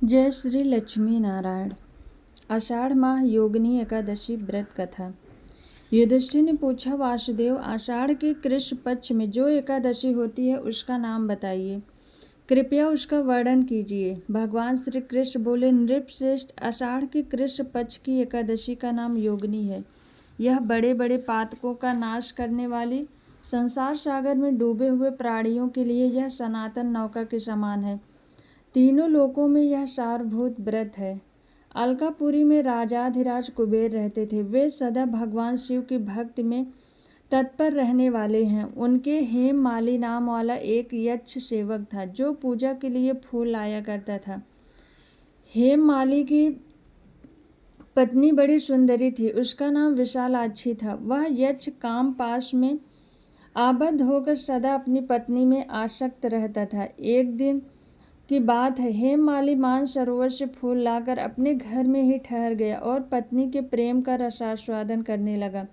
जय श्री लक्ष्मी नारायण। आषाढ़ माह योगिनी एकादशी व्रत कथा। युधिष्ठिर ने पूछा, वासुदेव, आषाढ़ के कृष्ण पक्ष में जो एकादशी होती है उसका नाम बताइए, कृपया उसका वर्णन कीजिए। भगवान श्री कृष्ण बोले, नृपश्रेष्ठ, आषाढ़ के कृष्ण पक्ष की एकादशी का नाम योगिनी है। यह बड़े बड़े पातकों का नाश करने वाली, संसार सागर में डूबे हुए प्राणियों के लिए यह सनातन नौका के समान है। तीनों लोकों में यह सारभूत व्रत है। अलकापुरी में राजाधिराज कुबेर रहते थे। वे सदा भगवान शिव की भक्ति में तत्पर रहने वाले हैं। उनके हेममाली नाम वाला एक यक्ष सेवक था जो पूजा के लिए फूल लाया करता था। हेममाली की पत्नी बड़ी सुंदरी थी, उसका नाम विशालाक्षी था। वह यक्ष काम पाश में आबद्ध होकर सदा अपनी पत्नी में आसक्त रहता था। एक दिन की बात है, हेममाली मानसरोवर से फूल लाकर अपने घर में ही ठहर गया और पत्नी के प्रेम का रसास्वादन करने लगा।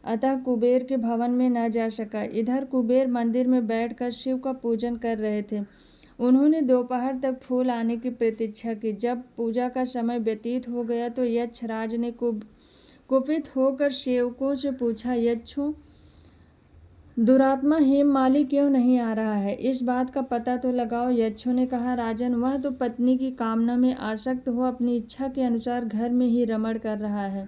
अतः कुबेर के भवन में न जा सका। इधर कुबेर मंदिर में बैठकर शिव का पूजन कर रहे थे। उन्होंने दोपहर तक फूल आने की प्रतीक्षा की। जब पूजा का समय व्यतीत हो गया तो यक्षराज ने कुपित होकर सेवकों से पूछा, यक्षों, दुरात्मा हेममाली क्यों नहीं आ रहा है? इस बात का पता तो लगाओ। यक्षों ने कहा, राजन, वह तो पत्नी की कामना में आसक्त हो अपनी इच्छा के अनुसार घर में ही रमण कर रहा है।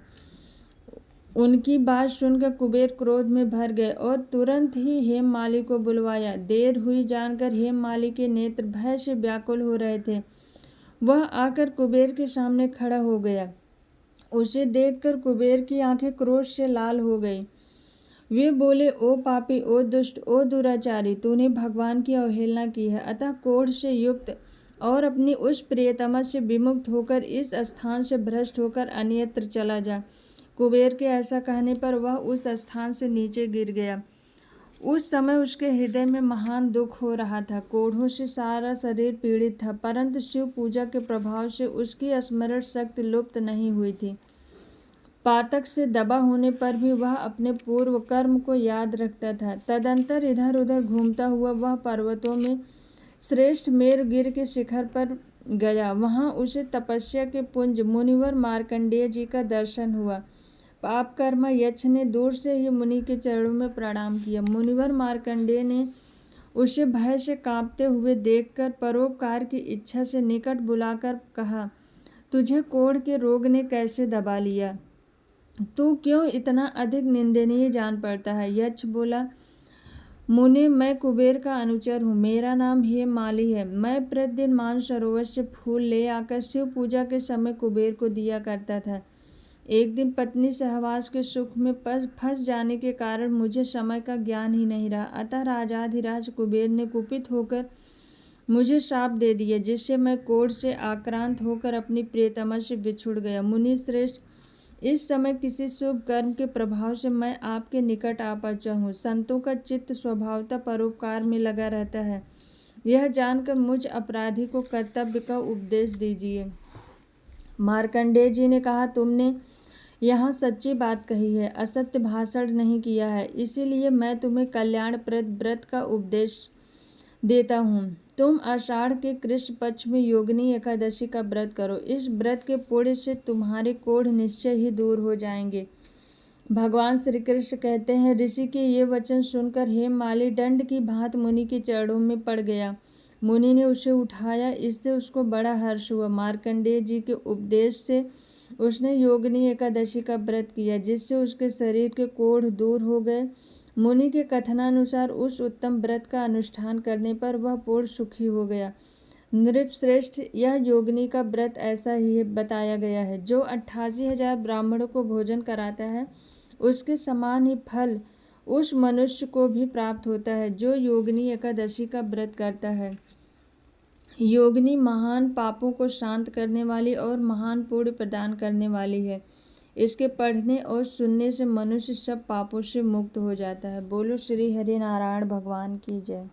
उनकी बात सुनकर कुबेर क्रोध में भर गए और तुरंत ही हेममाली को बुलवाया। देर हुई जानकर हेममाली के नेत्र भय से व्याकुल हो रहे थे। वह आकर कुबेर के सामने खड़ा हो गया। उसे देखकर कुबेर की आंखें क्रोध से लाल हो गई। वे बोले, ओ पापी, ओ दुष्ट, ओ दुराचारी, तूने भगवान की अवहेलना की है। अतः क्रोध से युक्त और अपनी उस प्रियतमा से विमुक्त होकर इस स्थान से भ्रष्ट होकर अन्यत्र चला जा। कुबेर के ऐसा कहने पर वह उस स्थान से नीचे गिर गया। उस समय उसके हृदय में महान दुख हो रहा था। कोढ़ों से सारा शरीर पीड़ित था, परंतु शिव पूजा के प्रभाव से उसकी स्मरण शक्ति लुप्त नहीं हुई थी। पातक से दबा होने पर भी वह अपने पूर्व कर्म को याद रखता था। तदंतर इधर उधर घूमता हुआ वह पर्वतों में श्रेष्ठ मेरुगिर के शिखर पर गया। वहां उसे तपस्या के पुंज मुनिवर मार्कंडेय जी का दर्शन हुआ। पापकर्मा यक्ष ने दूर से ही मुनि के चरणों में प्रणाम किया। मुनिवर मार्कंडेय ने उसे भय से कांपते हुए देखकर परोपकार की इच्छा से निकट बुलाकर कहा, तुझे कोढ़ के रोग ने कैसे दबा लिया? तू क्यों इतना अधिक निंदनीय जान पड़ता है? यक्ष बोला, मुने, मैं कुबेर का अनुचर हूँ। मेरा नाम हेममाली है। मैं प्रतिदिन मानसरोवर से फूल ले आकर शिव पूजा के समय कुबेर को दिया करता था। एक दिन पत्नी सहवास के सुख में फंस जाने के कारण मुझे समय का ज्ञान ही नहीं रहा। अतः राजाधिराज कुबेर ने कुपित होकर मुझे शाप दे दिया, जिससे मैं कोढ़ से आक्रांत होकर अपनी प्रियतमा से बिछुड़ गया। मुनि श्रेष्ठ, इस समय किसी शुभ कर्म के प्रभाव से मैं आपके निकट आ पहुंचा हूँ। संतों का चित्त स्वभावतः परोपकार में लगा रहता है। यह जानकर मुझ अपराधी को कर्तव्य का उपदेश दीजिए। मार्कंडेय जी ने कहा, तुमने यहाँ सच्ची बात कही है, असत्य भाषण नहीं किया है, इसीलिए मैं तुम्हें कल्याणप्रद व्रत का उपदेश देता हूँ। तुम आषाढ़ के कृष्ण पक्ष में योगिनी एकादशी का व्रत करो। इस व्रत के पुण्य से तुम्हारे कोढ़ निश्चय ही दूर हो जाएंगे। भगवान श्री कृष्ण कहते हैं, ऋषि के ये वचन सुनकर हेममाली दंड की भांति मुनि के चरणों में पड़ गया। मुनि ने उसे उठाया, इससे उसको बड़ा हर्ष हुआ। मार्कंडेय जी के उपदेश से उसने योगिनी एकादशी का व्रत किया, जिससे उसके शरीर के कोढ़ दूर हो गए। मुनि के कथनानुसार उस उत्तम व्रत का अनुष्ठान करने पर वह पूर्ण सुखी हो गया। नृपश्रेष्ठ, यह योगिनी का व्रत ऐसा ही बताया गया है। जो 88,000 ब्राह्मणों को भोजन कराता है, उसके समान ही फल उस मनुष्य को भी प्राप्त होता है जो योगिनी एकादशी का व्रत करता है। योगिनी महान पापों को शांत करने वाली और महान पुण्य प्रदान करने वाली है। इसके पढ़ने और सुनने से मनुष्य सब पापों से मुक्त हो जाता है। बोलो श्री हरि नारायण भगवान की जय।